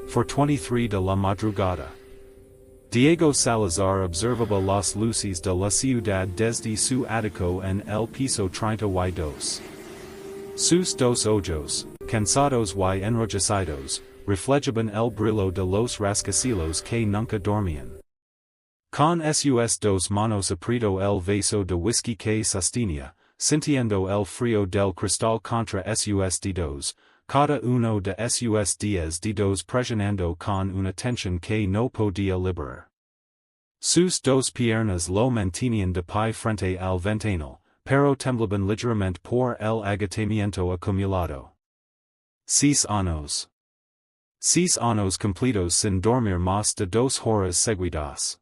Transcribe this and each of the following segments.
For 23 de la madrugada. Diego Salazar observaba las luces de la ciudad desde su ático en el piso 32. Sus dos ojos, cansados y enrojecidos, reflejaban el brillo de los rascacielos que nunca dormían. Con sus dos manos apretó el vaso de whisky que sostenía, sintiendo el frío del cristal contra sus dedos, cada uno de sus dedos presionando con una tensión que no podía liberar. Sus dos piernas lo mantenían de pie frente al ventanal, pero temblaban ligeramente por el agotamiento acumulado. 6 años. 6 años completos sin dormir más de 2 horas seguidas.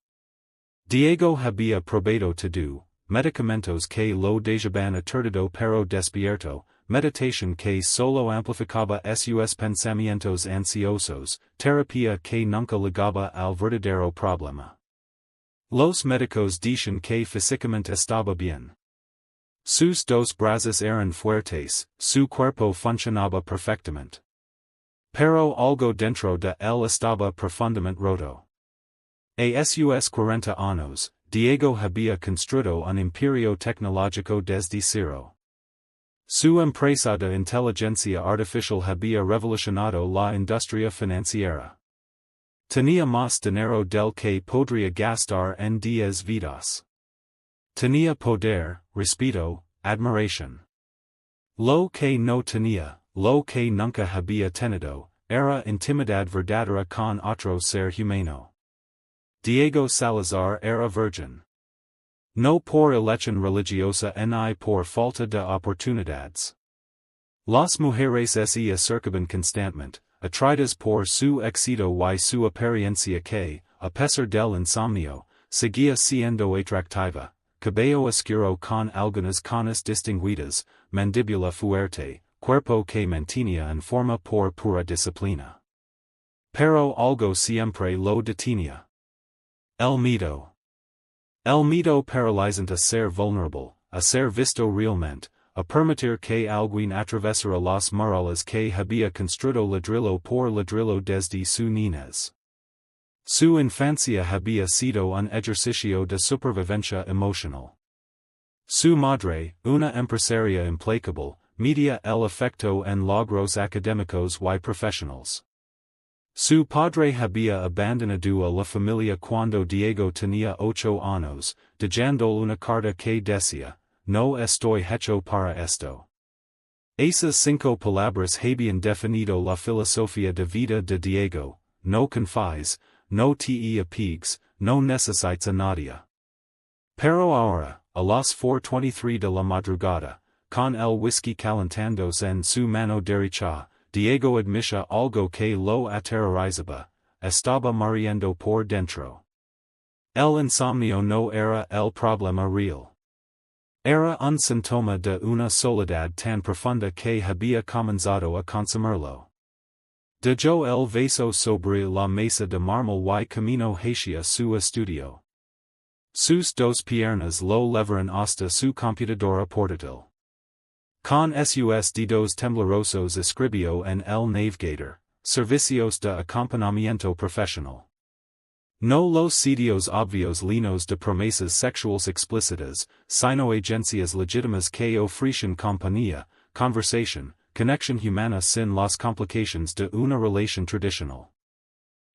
Diego había probado todo, medicamentos que lo dejaban aturdido pero despierto, meditación que solo amplificaba sus pensamientos ansiosos, terapia que nunca llegaba al verdadero problema. Los médicos dicen que físicamente estaba bien. Sus dos brazos eran fuertes, su cuerpo funcionaba perfectamente. Pero algo dentro de él estaba profundamente roto. A sus 40 años, Diego había construido un imperio tecnológico desde cero. Su empresa de inteligencia artificial había revolucionado la industria financiera. Tenía más dinero del que podría gastar en 10 vidas. Tenía poder, respeto, admiración. Lo que no tenía, lo que nunca había tenido, era intimidad verdadera con otro ser humano. Diego Salazar era virgen. No por elección religiosa ni por falta de oportunidades. Las mujeres se acercaban constantemente, atraídas por su éxito y su apariencia que, a pesar del insomnio, seguía siendo atractiva, cabello oscuro con algunas canas distinguidas, mandíbula fuerte, cuerpo que mantenía en forma por pura disciplina. Pero algo siempre lo detenía. El miedo. El miedo paralizante a ser vulnerable, a ser visto realmente, a permitir que alguien atravesara las murallas que había construido ladrillo por ladrillo desde su niñez. Su infancia había sido un ejercicio de supervivencia emocional. Su madre, una empresaria implacable, medía el efecto en logros académicos y profesionales. Su padre había abandonado a la familia cuando Diego tenía 8 años, dejando una carta que decía, no estoy hecho para esto. Esas 5 palabras habían definido la filosofía de vida de Diego: no confíes, no te apegues, no necesitas a nadie. Pero ahora, a las 4:23 de la madrugada, con el whisky calentándose en su mano derecha, Diego admitía algo que lo aterrorizaba: estaba muriendo por dentro. El insomnio no era el problema real. Era un síntoma de una soledad tan profunda que había comenzado a consumirlo. Dejó el vaso sobre la mesa de mármol y camino hacia su estudio. Sus dos piernas lo levaron hasta su computadora portátil. Con sus dedos temblorosos escribió en el navegador: servicios de acompañamiento profesional. No los sitios obvios llenos de promesas sexuales explícitas, sino agencias legítimas que ofrecen compañía, conversación, conexión humana sin las complicaciones de una relación tradicional.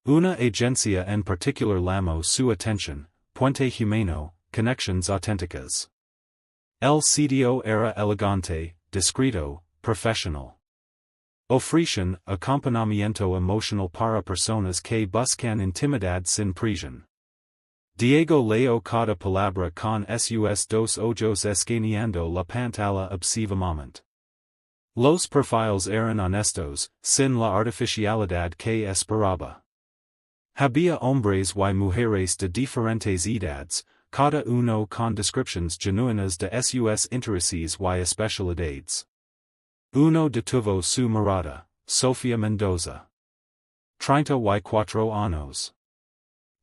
Una agencia en particular llamó su atención: puente humano, conexiones auténticas. El sitio era elegante, discreto, profesional. Ofrecen acompañamiento emocional para personas que buscan intimidad sin presión. Diego leyó cada palabra con sus dos ojos escaneando la pantalla obsesivamente. Los perfiles eran honestos, sin la artificialidad que esperaba. Había hombres y mujeres de diferentes edades, cada uno con descripciones genuinas de sus intereses y especialidades. Uno detuvo su mirada: Sofía Mendoza. 34 años.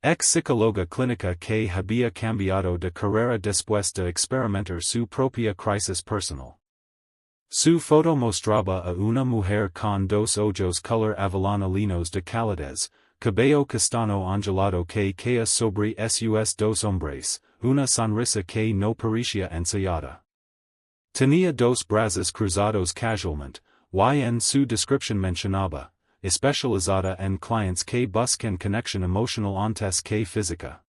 Ex psicóloga clínica que había cambiado de carrera después de experimentar su propia crisis personal. Su foto mostraba a una mujer con dos ojos color avellanalinos de calidez, cabello castaño ondulado que caía sobre sus dos hombres, una sonrisa que no parecía ensayada. Tenía dos brazos cruzados casualmente, y en su descripción mencionaba, especializada en clientes que buscan conexión emocional antes que física.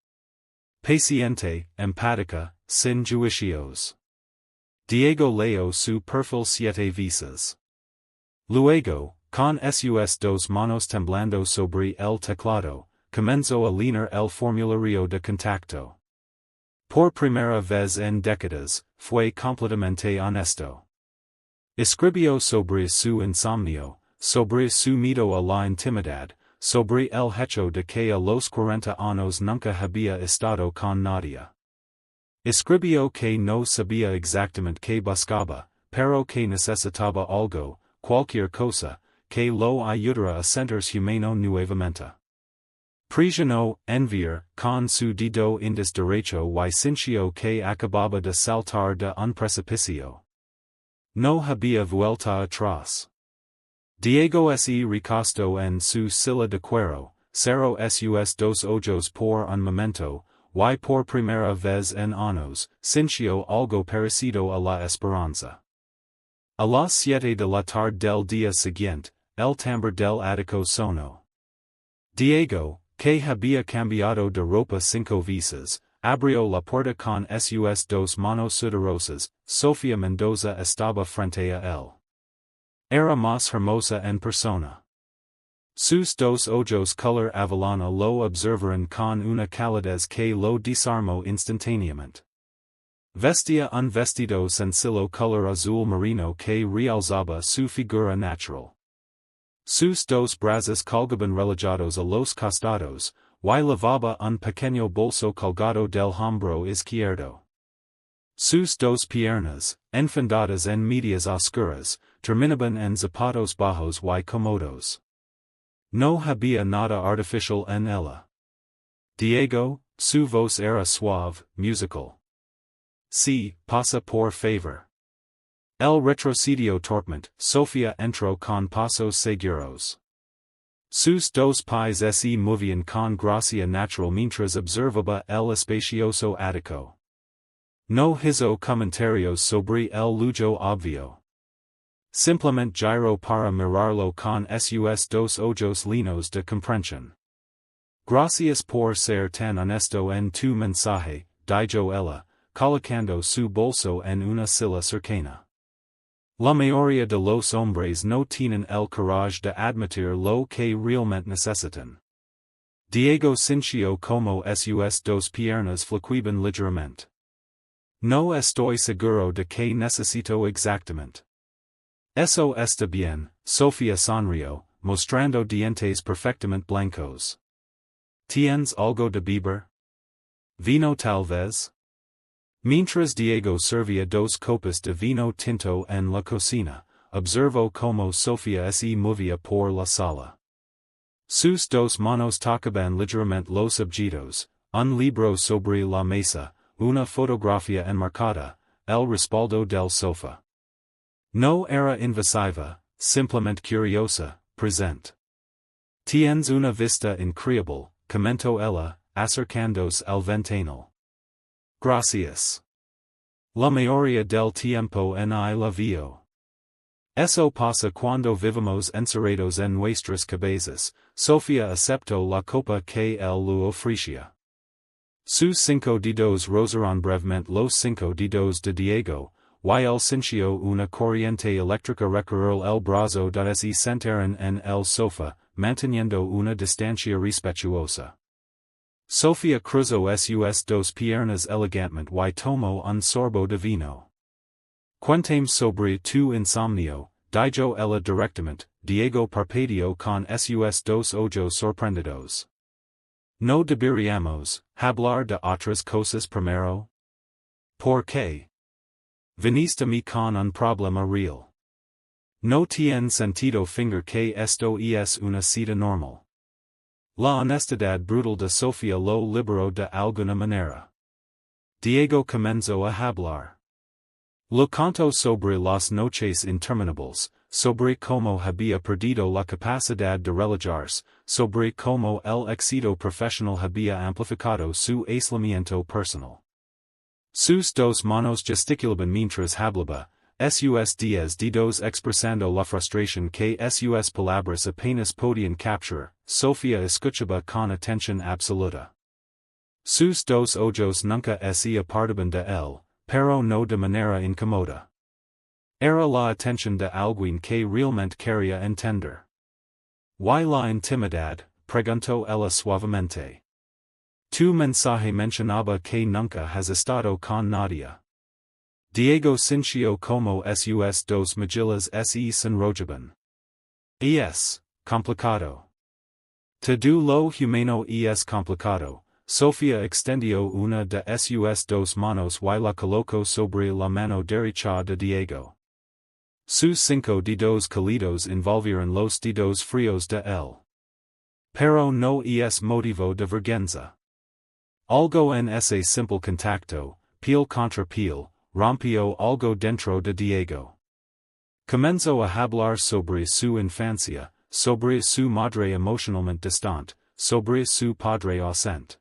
Paciente, empática, sin juicios. Diego leo su perfil 7 veces. Luego, con sus dos manos temblando sobre el teclado, comenzó a leer el formulario de contacto. Por primera vez en décadas, fue completamente honesto. Escribió sobre su insomnio, sobre su miedo a la intimidad, sobre el hecho de que a los 40 años nunca había estado con nadie. Escribió que no sabía exactamente qué buscaba, pero que necesitaba algo, cualquier cosa, que lo ayudara a sentirse humano nuevamente. Presionó enviar con su dedo índice derecho y sintió que acababa de saltar de un precipicio. No había vuelta atrás. Diego se recostó en su silla de cuero, cerró sus dos ojos por un momento, y por primera vez en años, sintió algo parecido a la esperanza. A las 7 de la tarde del día siguiente, el timbre del ático sonó. Diego, que había cambiado de ropa 5 veces, abrió la puerta con sus dos manos sudorosas. Sofía Mendoza estaba frente a él. Era más hermosa en persona. Sus dos ojos color avellana lo observaron con una calidez que lo desarmó instantáneamente. Vestía un vestido sencillo color azul marino que realzaba su figura natural. Sus dos brazos colgaban relojados a los costados, y llevaba un pequeño bolso colgado del hombro izquierdo. Sus dos piernas, enfundadas en medias oscuras, terminaban en zapatos bajos y cómodos. No había nada artificial en ella. Diego, su voz era suave, musical. Sí, pasa por favor. El retrocedió torpemente. Sofía entró con pasos seguros. Sus dos pies se movían con gracia natural mientras observaba el espacioso ático. No hizo comentarios sobre el lujo obvio. Simplemente giró para mirarlo con sus dos ojos llenos de comprensión. Gracias por ser tan honesto en tu mensaje, dijo ella, colocando su bolso en una silla cercana. La mayoría de los hombres no tienen el coraje de admitir lo que realmente necesitan. Diego sintió como sus dos piernas fluctuaban ligeramente. No estoy seguro de que necesito exactamente. Eso está bien, Sofía sonrió, mostrando dientes perfectamente blancos. ¿Tienes algo de beber? Vino tal vez? Mientras Diego servía dos copas de vino tinto en la cocina, observó cómo Sofía se movía por la sala. Sus dos manos tocaban ligeramente los objetos, un libro sobre la mesa, una fotografía enmarcada, el respaldo del sofá. No era invasiva, simplemente curiosa, presente. Tienes una vista increíble, comentó ella, acercándose al ventanal. Gracias. La mayoría del tiempo en la veo. Eso pasa cuando vivimos encerrados en nuestras cabezas. Sofía aceptó la copa que él le ofrecía. Sus 5 dedos rozaron brevemente los 5 dedos de Diego, y él sintió una corriente eléctrica recorrer el brazo de se sentaron en el sofá, manteniendo una distancia respetuosa. Sofía cruzó sus dos piernas elegantemente y tomó un sorbo de vino. Cuéntame sobre tu insomnio, dijo ella directamente. Diego parpadeó con sus dos ojos sorprendidos. ¿No deberíamos hablar de otras cosas primero? ¿Por qué? Viniste a mí con un problema real. No tiene sentido fingir que esto es una cita normal. La honestidad brutal de Sofía lo liberó de alguna manera. Diego comenzó a hablar. Lo canto sobre las noches interminables, sobre cómo había perdido la capacidad de relajarse, sobre cómo el éxito profesional había amplificado su aislamiento personal. Sus dos manos gesticulaban mientras hablaba, sus dedos expresando la frustración que sus palabras apenas podían capturar. Sofía escuchaba con atención absoluta. Sus dos ojos nunca se apartaban de él, pero no de manera incómoda. Era la atención de alguien que realmente quería entender. ¿Y la intimidad? Preguntó ella suavemente. Tu mensaje mencionaba que nunca has estado con nadie. Diego sintió como sus dos mejillas se sonrojaban. Es complicado. Todo lo humano es complicado. Sofía extendió una de sus dos manos y la colocó sobre la mano derecha de Diego. Sus 5 dedos cálidos envolvieron los dedos fríos de él. Pero no es motivo de vergüenza. Algo en ese simple contacto, piel contra piel, rompió algo dentro de Diego. Comenzó a hablar sobre su infancia, sobre su madre emocionalmente distante, sobre su padre ausente.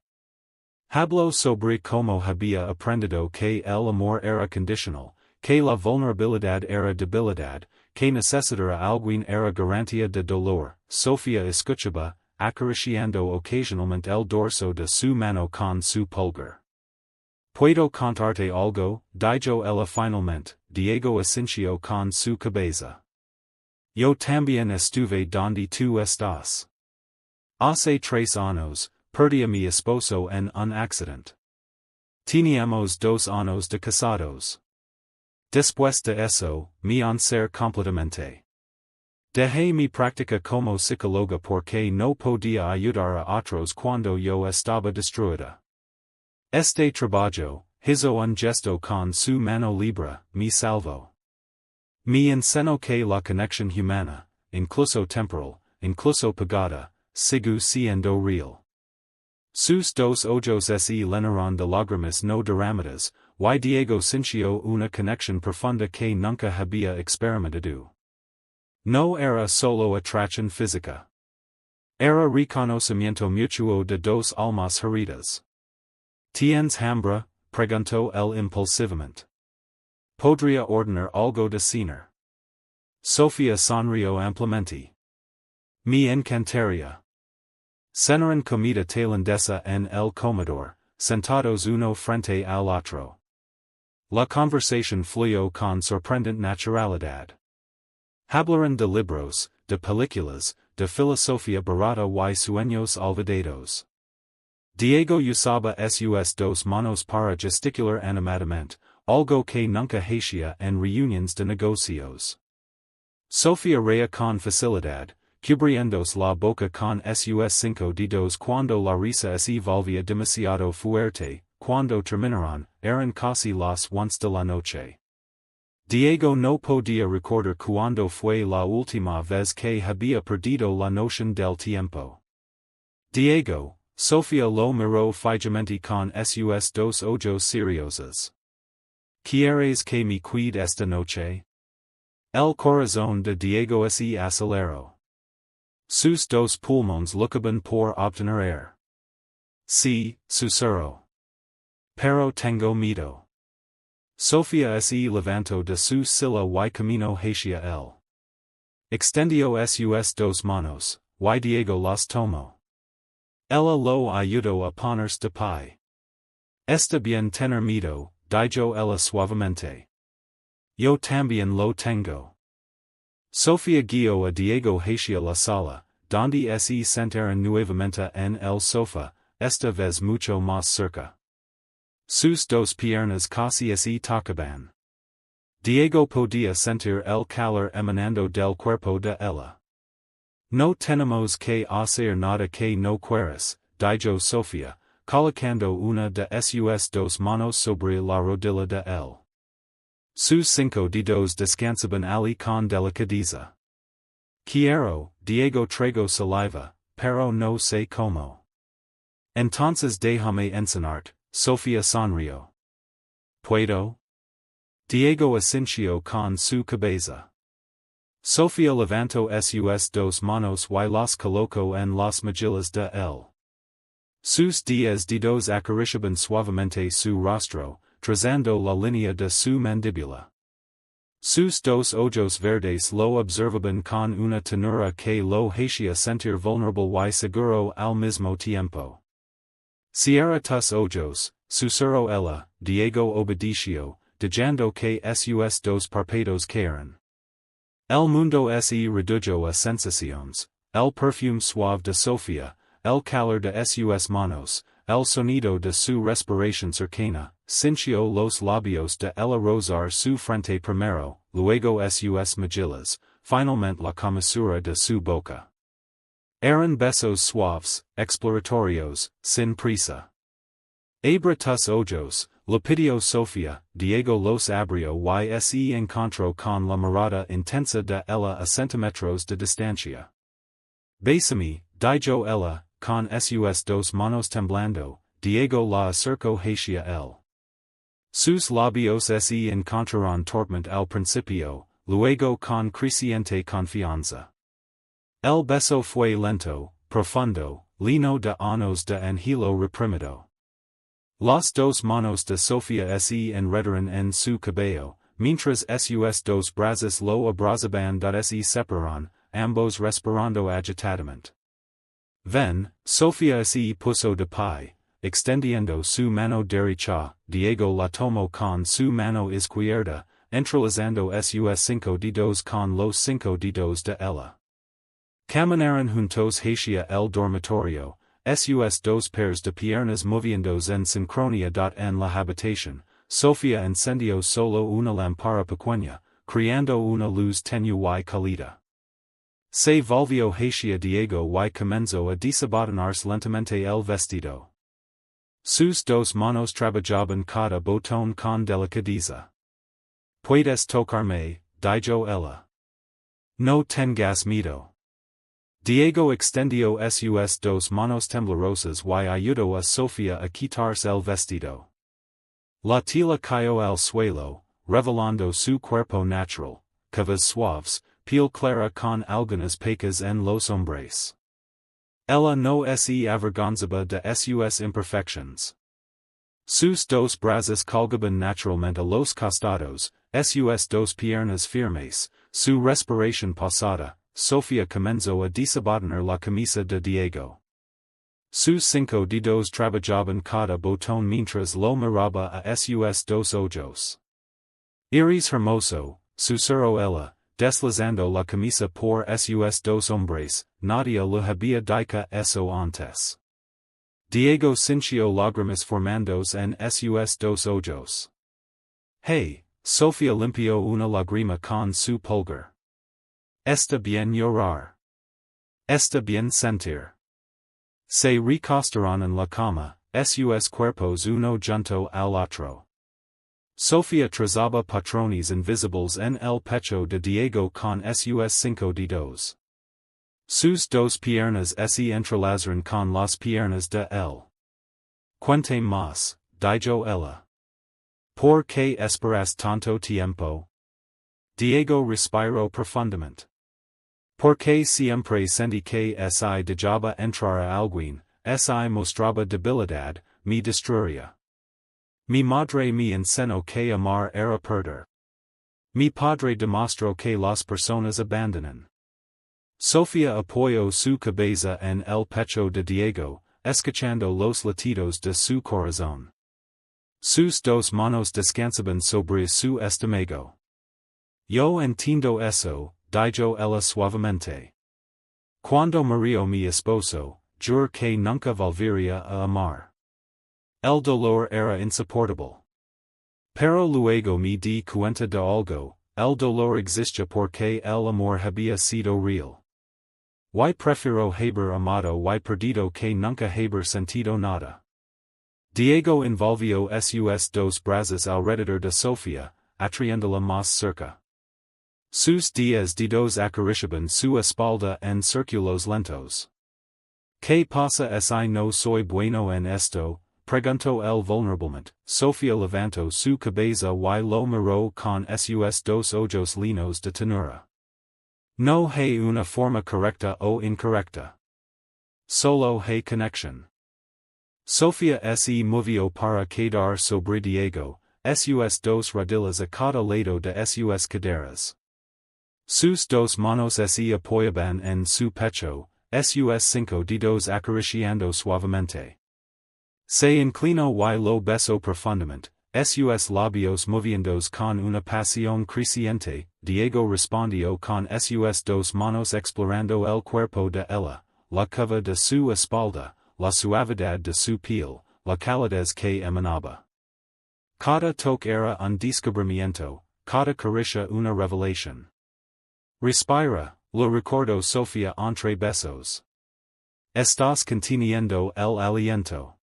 Habló sobre cómo había aprendido que el amor era condicional, que la vulnerabilidad era debilidad, que necesitar a alguien era garantía de dolor. Sofía escuchaba, acariciando ocasionalmente el dorso de su mano con su pulgar. ¿Puedo contarte algo? Dijo ella finalmente. Diego asintió con su cabeza. Yo también estuve donde tú estás. Hace 3 años, perdí a mi esposo en un accidente. Teníamos 2 años de casados. Después de eso, me ser completamente. Dejé mi práctica como psicóloga porque no podía ayudar a otros cuando yo estaba destruida. Este trabajo, hizo un gesto con su mano libre, me salvó. Me enseñó que la conexión humana, incluso temporal, incluso pagada, sigue siendo real. Sus dos ojos se llenaron de lágrimas no derramadas, y Diego sintió una conexión profunda que nunca había experimentado. No era solo atracción física. Era reconocimiento mutuo de dos almas heridas. ¿Tienes hambre? Preguntó él impulsivamente. ¿Podría ordenar algo de cenar? Sofía sonrió ampliamente. Me encantaría. Cenaron comida tailandesa en el comedor, sentados uno frente al otro. La conversación fluyó con sorprendente naturalidad. Hablaron de libros, de películas, de filosofía barata y sueños olvidados. Diego usaba sus dos manos para gesticular animadamente, algo que nunca hacía en reuniones de negocios. Sofía reía con facilidad, cubriéndose la boca con sus 5 dedos cuando la risa se volvía demasiado fuerte. Cuando terminaron, eran casi las 11 de la noche. Diego no podía recordar cuándo fue la última vez que había perdido la noción del tiempo. Diego, Sofía lo miró fijamente con sus dos ojos seriosos. ¿Quieres que me cuide esta noche? El corazón de Diego se aceleró. Sus dos pulmones luchaban por obtener aire. Sí, susurró. Pero tengo miedo. Sofía se levantó de su silla y caminó hacia él. Extendió sus dos manos, y Diego las tomó. Ella lo ayudó a ponerse de pie. Está bien tener miedo, dijo ella suavemente. Yo también lo tengo. Sofía guió a Diego hacia la sala, donde se sentaron nuevamente en el sofá, esta vez mucho más cerca. Sus dos piernas casi se tocaban. Diego podía sentir el calor emanando del cuerpo de ella. No tenemos que hacer nada que no quieras, dijo Sofía, colocando una de sus dos manos sobre la rodilla de él. Sus 5 dedos descansaban allí con delicadeza. Quiero, Diego tragó saliva, pero no sé cómo. Entonces déjame enseñarte, Sofía sonrió. ¿Puedo? Diego Asencio con su cabeza. Sofía levantó sus dos manos y las colocó en las mejillas de él. Sus dedos acariciaban suavemente su rostro, trazando la línea de su mandíbula. Sus dos ojos verdes lo observaban con una ternura que lo hacía sentir vulnerable y seguro al mismo tiempo. Cierra tus ojos, susurró ella. Diego obedeció, dejando que sus dos párpados cayeran. El mundo se redujo a sensaciones, el perfume suave de Sofía, el calor de sus manos, el sonido de su respiración cercana, sintió los labios de ella rozar su frente primero, luego sus mejillas, finalmente la comisura de su boca. Eran besos suaves, exploratorios, sin prisa. Abra tus ojos, le pidió Sofía. Diego los abrió y se encontró con la mirada intensa de ella a centímetros de distancia. Bésame, dijo ella, con sus dos manos temblando. Diego la acercó hacia él. Sus labios se encontraron torpemente al principio, luego con creciente confianza. El beso fue lento, profundo, lleno de años de anhelo reprimido. Las dos manos de Sofía se enredaron en su cabello, mientras sus dos brazos lo abrazaban y se separaron, ambos respirando agitadamente. Ven, Sofía se puso de pie, extendiendo su mano derecha. Diego la tomó con su mano izquierda, entrelazando sus cinco dedos con los cinco dedos de ella. Caminaron juntos hacia el dormitorio, sus dos pares de piernas moviéndose en sincronía. En la habitación, Sofía encendió solo una lámpara pequeña, creando una luz tenue y cálida. Se volvió hacia Diego y comenzó a desabotonarse lentamente el vestido. Sus dos manos trabajaban cada botón con delicadeza. Puedes tocarme, dijo ella. No tengas miedo. Diego extendió sus dos manos temblorosas y ayudó a Sofía a quitarse el vestido. La tela cayó al suelo, revelando su cuerpo natural, curvas suaves, piel clara con algunas pecas en los hombres. Ella no se avergonzaba de sus imperfecciones. Sus dos brazos colgaban naturalmente a los costados, sus dos piernas firmes, su respiración pausada. Sofía comenzó a desabotonar la camisa de Diego. Sus cinco dedos trabajaban cada botón mientras lo miraba a sus dos ojos. Eres hermoso, susurró ella, deslizando la camisa por sus dos hombres. Nadie lo había dicho eso antes. Diego sintió lágrimas formándose en sus dos ojos. Hey, Sofía limpió una lágrima con su pulgar. Está bien llorar. Está bien sentir. Se recostaron en la cama, sus cuerpos uno junto al otro. Sofía trazaba patrones invisibles en el pecho de Diego con sus cinco dedos. Sus dos piernas se entrelazaron con las piernas de él. Cuente más, dijo ella. ¿Por qué esperas tanto tiempo? Diego respiró profundamente. Porque siempre sentí que si dejaba entrar a alguien, si mostraba debilidad, me destruía. Mi madre me enseñó que amar era perder. Mi padre demostró que las personas abandonan. Sofía apoyó su cabeza en el pecho de Diego, escuchando los latidos de su corazón. Sus dos manos descansaban sobre su estómago. Yo entiendo eso, dijo ella suavemente. Cuando murió mi esposo, juré que nunca volvería a amar. El dolor era insoportable. Pero luego me di cuenta de algo, el dolor existía porque el amor había sido real. Y prefiero haber amado y perdido que nunca haber sentido nada. Diego envolvió sus dos brazos alrededor de Sofía, atrayéndola más cerca. Sus dedos acariciaban su espalda en círculos lentos. ¿Qué pasa si no soy bueno en esto? pregunto el vulnerablemente, Sofía levantó su cabeza y lo miró con sus dos ojos llenos de ternura. No hay una forma correcta o incorrecta. Solo hay conexión. Sofía se movió para quedar sobre Diego, sus dos rodillas a cada lado de sus caderas. Sus dos manos se apoyaban en su pecho, sus cinco dedos acariciando suavemente. Se inclinó y lo besó profundamente, sus labios moviéndose con una pasión creciente. Diego respondió con sus dos manos explorando el cuerpo de ella, la curva de su espalda, la suavidad de su piel, la calidez que emanaba. Cada toque era un descubrimiento, cada caricia una revelación. Respira, lo recordó Sofía entre besos. Estás conteniendo el aliento.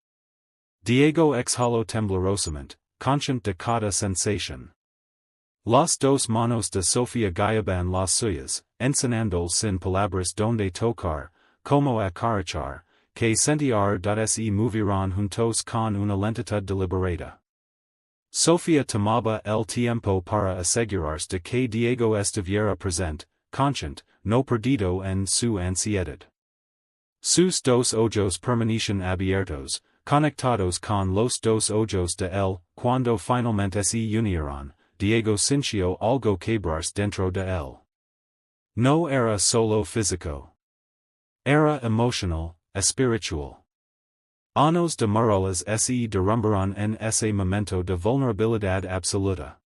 Diego exhaló temblorosamente, consciente de cada sensación. Las dos manos de Sofía guiaban las suyas, enseñando sin palabras donde tocar, como acariciar, que sentir se movieron juntos con una lentitud deliberada. Sofía tomaba el tiempo para asegurarse de que Diego estuviera presente, consciente, no perdido en su ansiedad. Sus dos ojos permanecían abiertos, conectados con los dos ojos de él. Cuando finalmente se unieron, Diego sintió algo quebrarse dentro de él. No era solo físico. Era emocional, espiritual. Años de morales se derrumbaron en ese momento de vulnerabilidad absoluta.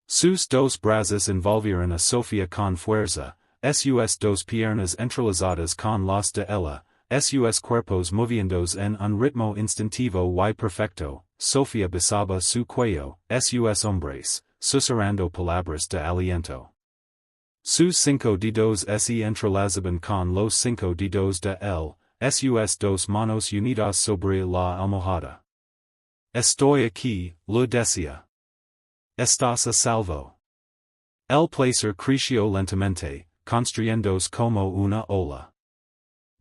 Sus dos brazos envolvieron a Sofía con fuerza, sus dos piernas entrelazadas con las de ella, sus cuerpos moviéndose en un ritmo instintivo y perfecto. Sofía besaba su cuello, sus hombros, susurrando palabras de aliento. Sus cinco dedos se entrelazaban con los cinco dedos de él, sus dos manos unidas sobre la almohada. Estoy aquí, lo decía. Estás a salvo. El placer creció lentamente, construyéndose como una ola.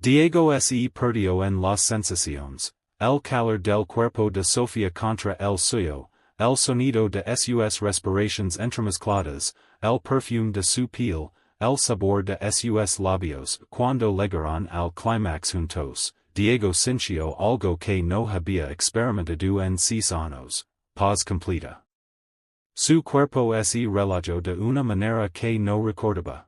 Diego se perdió en las sensaciones, el calor del cuerpo de Sofía contra el suyo, el sonido de sus respiraciones entremezcladas, el perfume de su piel, el sabor de sus labios. Cuando llegaron al clímax juntos, Diego sintió algo que no había experimentado en 6 años, paz completa. Su cuerpo se relajó de una manera que no recordaba.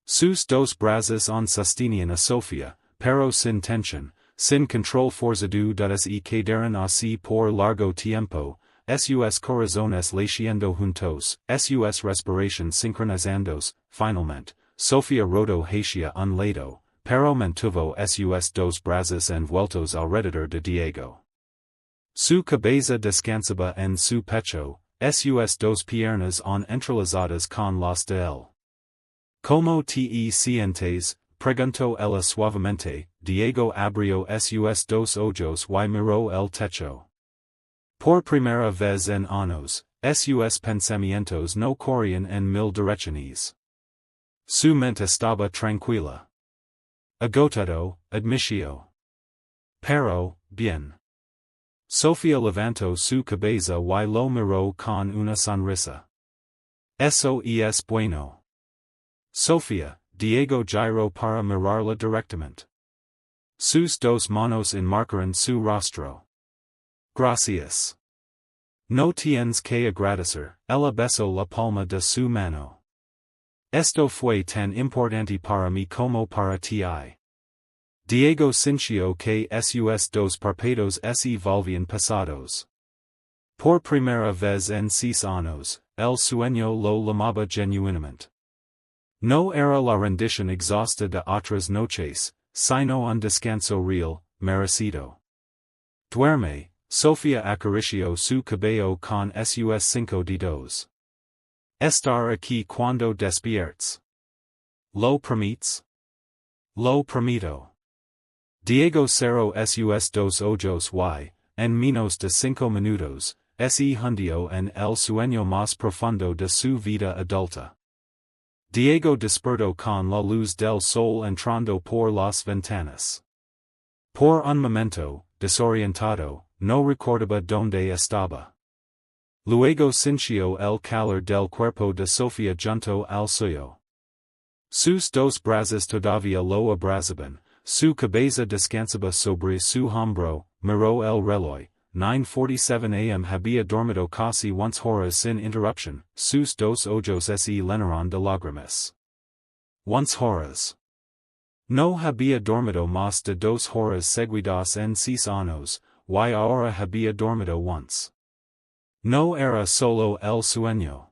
Sus dos brazos sostenían a Sofía, pero sin tensión, sin control forzado se quedaron así por largo tiempo, sus corazones latiendo juntos, sus respiraciones sincronizándose. Finalmente, Sofía rodó hacia un lado, pero mantuvo sus dos brazos envueltos alrededor de Diego. Su cabeza descansaba en su pecho, sus dos piernas entrelazadas con las de él. ¿Cómo te sientes? Preguntó ella suavemente. Diego abrió sus dos ojos y miró el techo. Por primera vez en años, sus pensamientos no corrían en mil direcciones. Su mente estaba tranquila. Agotado, admitió. Pero, bien. Sofía levantó su cabeza y lo miró con una sonrisa. Eso es bueno. Sofía, Diego giró para mirarla directamente. Sus dos manos enmarcaron su rostro. Gracias. No tienes que agradecer. Ella besó la palma de su mano. Esto fue tan importante para mí como para ti. Diego sintió que sus dos párpados se volvían pesados. Por primera vez en 6 años, el sueño lo llamaba genuinamente. No era la rendición exhausta de otras noches, sino un descanso real, merecido. Duerme. Sofía acarició su cabello con sus 5 dedos. Estar aquí cuando despiertes. ¿Lo permites? Lo permito. Diego cerró sus dos ojos y, en menos de 5 minutos, se hundió en el sueño más profundo de su vida adulta. Diego despertó con la luz del sol entrando por las ventanas. Por un momento, desorientado, no recordaba donde estaba. Luego sintió el calor del cuerpo de Sofía junto al suyo. Sus dos brazos todavía lo abrazaban, su cabeza descansaba sobre su hombro, miró el reloj, 9:47 am. Había dormido casi once horas sin interruption, sus dos ojos se llenaron de lágrimas. Once horas. No había dormido más de 2 horas seguidas en 6 años, y ahora había dormido once. No era solo el sueño.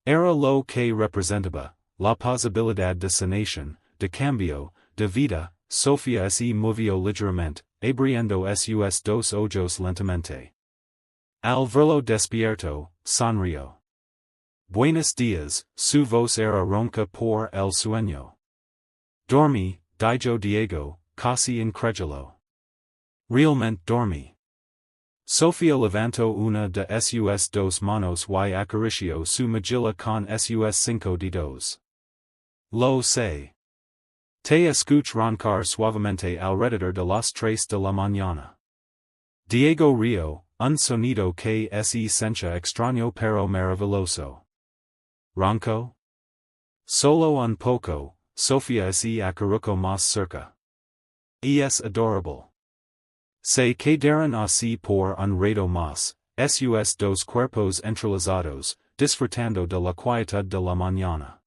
Era lo que representaba, la posibilidad de sanación, de cambio, de vida. Sofía se movió ligeramente, abriendo sus dos ojos lentamente. Al verlo despierto, sonrió. Buenos días, su voz era ronca por el sueño. Dormí, dijo Diego, casi incrédulo. Realmente dormí. Sofía levantó una de sus dos manos y acarició su mejilla con sus 5 dedos. Lo sé. Te escucho roncar suavemente alrededor de las 3 de la mañana. Diego rió, un sonido que se sentía extraño pero maravilloso. ¿Ronco? Solo un poco. Sofía se acercó más cerca. Y es adorable. Se quedaron así por un rato más, sus dos cuerpos entrelazados, disfrutando de la quietud de la mañana.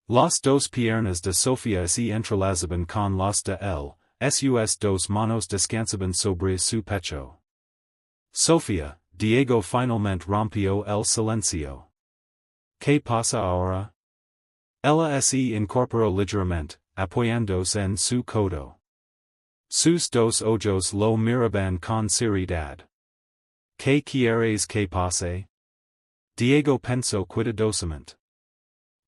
Las dos piernas de Sofía se entrelazaban con las de él, sus dos manos descansaban sobre su pecho. Sofía, Diego finalmente rompió el silencio. ¿Qué pasa ahora? Ella se incorporó ligeramente, apoyándose en su codo. Sus dos ojos lo miraban con seriedad. ¿Qué quieres que pase? Diego pensó cuidadosamente.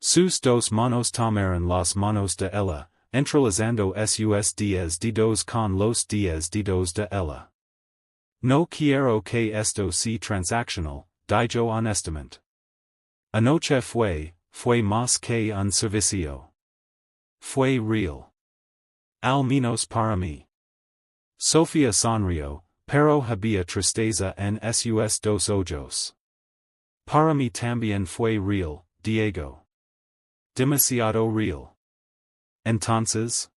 Sus dos manos tomaron las manos de ella, entrelazando sus 10 dedos con los 10 dedos de ella. No quiero que esto sea transaccional, dijo honestamente. Anoche fue más que un servicio. Fue real. Al menos para mí. Sofía sonrió, pero había tristeza en sus dos ojos. Para mí también fue real, Diego. Demasiado real. Entonces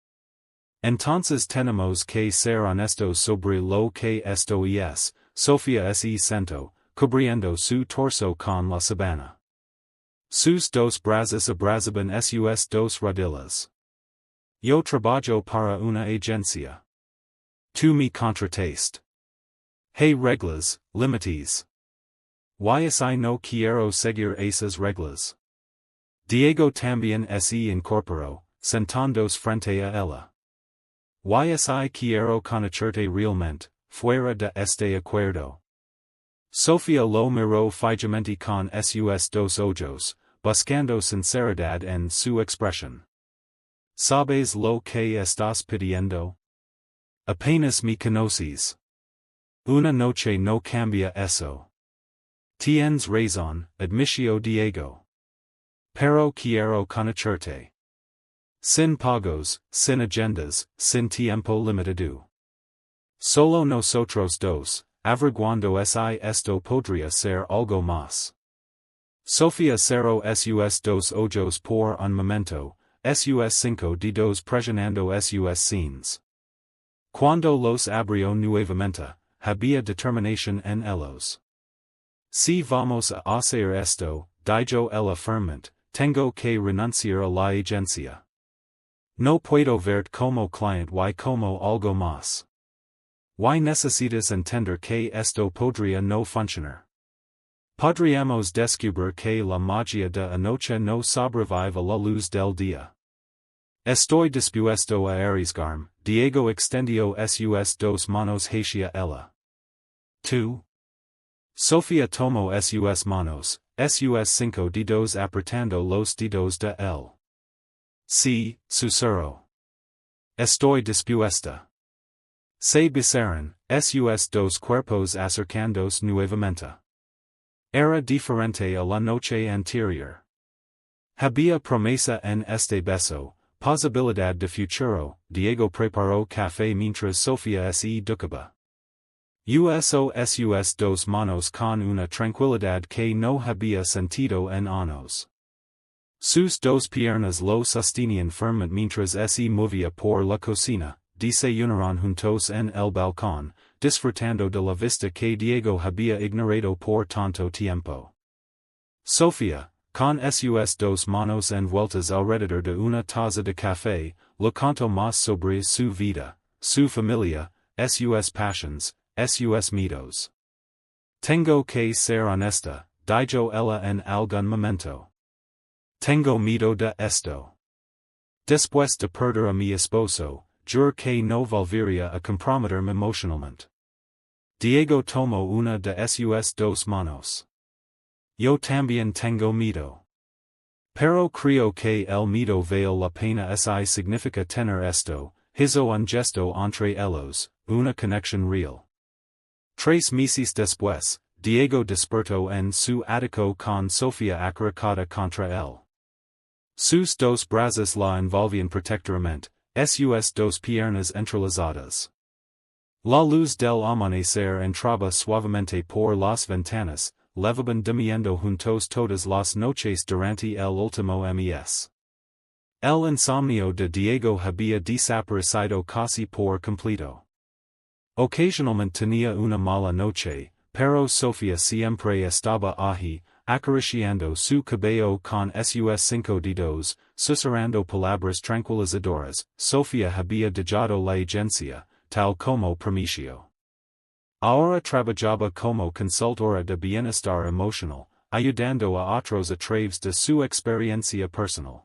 tenemos que ser honestos sobre lo que esto es. Sofía se sentó, cubriendo su torso con la sabana. Sus dos brazos abrazaban sus dos rodillas. Yo trabajo para una agencia. Tú me contrataste. Hay reglas, límites. Y no quiero seguir esas reglas. Diego también se incorporó, sentándose frente a ella. Y quiero conocerte realmente, fuera de este acuerdo. Sofía lo miró fijamente con sus dos ojos, buscando sinceridad en su expresión. ¿Sabes lo que estás pidiendo? Apenas me conoces. Una noche no cambia eso. Tienes razón, admitió Diego. Pero quiero conocerte. Sin pagos, sin agendas, sin tiempo limitado. Solo nosotros dos, averiguando si esto podría ser algo más. Sofía cerró sus dos ojos por un momento, sus 5 dedos presionando sus sienes. Cuando los abrió nuevamente, había determinación en ellos. Si vamos a hacer esto, dijo ella firmemente, tengo que renunciar a la agencia. No puedo verte como cliente y como algo más. Y necesitas entender que esto podría no funcionar. Podríamos descubrir que la magia de anoche no sobrevive a la luz del día. Estoy dispuesto a arriesgarme. Diego extendió sus dos manos hacia ella. ¿Tú? Sofía tomó sus manos, sus 5 dedos apretando los dedos de él. Sí, susurró. Estoy dispuesta. Se besaron, sus dos cuerpos acercándose nuevamente. Era diferente a la noche anterior. Había promesa en este beso, posibilidad de futuro. Diego preparó café mientras Sofía se duchaba. Usos dos manos con una tranquilidad que no había sentido en años. Sus dos piernas lo sostenían firmemente mientras se movía por la cocina, desayunaron juntos en el balcón, disfrutando de la vista que Diego había ignorado por tanto tiempo. Sofía, con sus dos manos envueltas alrededor de una taza de café, le contó más sobre su vida, su familia, sus pasiones, sus miedos. Tengo que ser honesta, dijo ella en algún momento. Tengo miedo de esto. Después de perder a mi esposo, juré que no volvería a comprometerme emocionalmente. Diego tomó una de sus dos manos. Yo también tengo miedo. Pero creo que el miedo vale la pena si significa tener esto, hizo un gesto entre ellos, una conexión real. 3 meses después, Diego despertó en su ático con Sofía acariciada contra él. Sus dos brazos la envolvían protectoramente, sus dos piernas entrelazadas. La luz del amanecer entraba suavemente por las ventanas, levaban durmiendo juntos todas las noches durante el último mes. El insomnio de Diego había desaparecido casi por completo. Ocasionalmente tenía una mala noche, pero Sofía siempre estaba allí, acariciando su cabello con sus 5 dedos, susurrando palabras tranquilizadoras. Sofía había dejado la agencia, tal como prometió. Ahora trabajaba como consultora de bienestar emocional, ayudando a otros a través de su experiencia personal.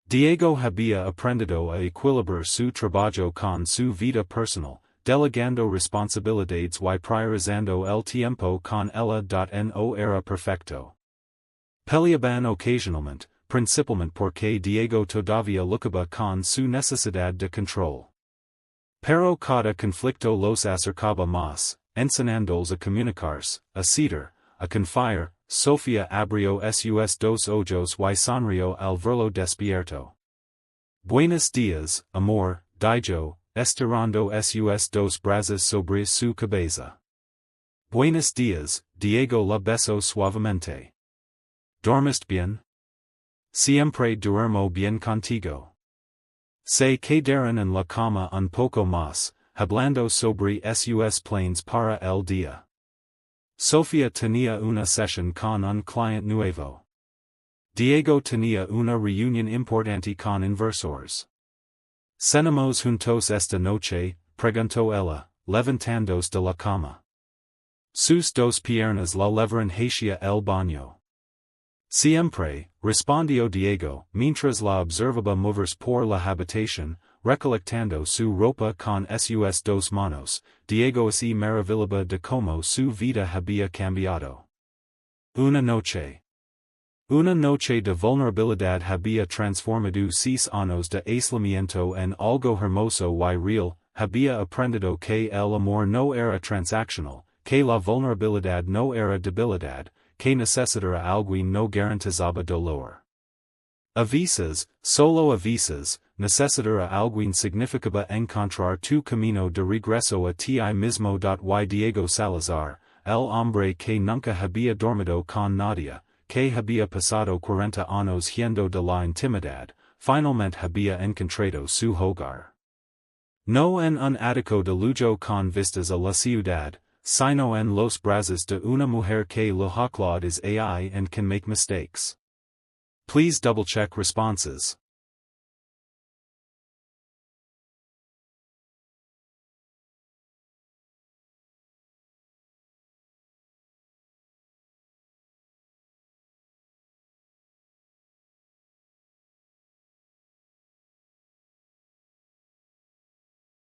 Diego había aprendido a equilibrar su trabajo con su vida personal, delegando responsabilidades y priorizando el tiempo con ella. No era perfecto. Peleaban ocasionalmente, principalmente porque Diego todavía luchaba con su necesidad de control. Pero cada conflicto los acercaba más, enseñándoles a comunicarse, a ceder, a confiar. Sofía abrió sus dos ojos y sonrió al verlo despierto. Buenos días, amor, dijo, estirando sus dos brazos sobre su cabeza. Buenos días, Diego la besó suavemente. ¿Dormiste bien? Siempre duermo bien contigo. Se quedaron en la cama un poco más, hablando sobre sus planes para el día. Sofía tenía una sesión con un cliente nuevo. Diego tenía una reunión importante con inversores. ¿Cenamos juntos esta noche?, preguntó ella, levantándose de la cama. Sus dos piernas la levaron hacia el baño. Siempre, respondió Diego, mientras la observaba moverse por la habitación, recolectando su ropa con sus dos manos. Diego se maravillaba de cómo su vida había cambiado. Una noche de vulnerabilidad había transformado 6 años de aislamiento en algo hermoso y real. Había aprendido que el amor no era transaccional, que la vulnerabilidad no era debilidad, que necesitara alguien no garantizaba dolor. A veces, solo a veces, necesitara alguien significaba encontrar tu camino de regreso a ti mismo. Y Diego Salazar, el hombre que nunca había dormido con nadie, que había pasado 40 años huyendo de la intimidad, finalmente había encontrado su hogar. No en un ático de lujo con vistas a la ciudad, sino en los brazos de una mujer que lo hacklawed is AI and can make mistakes. Please double-check responses.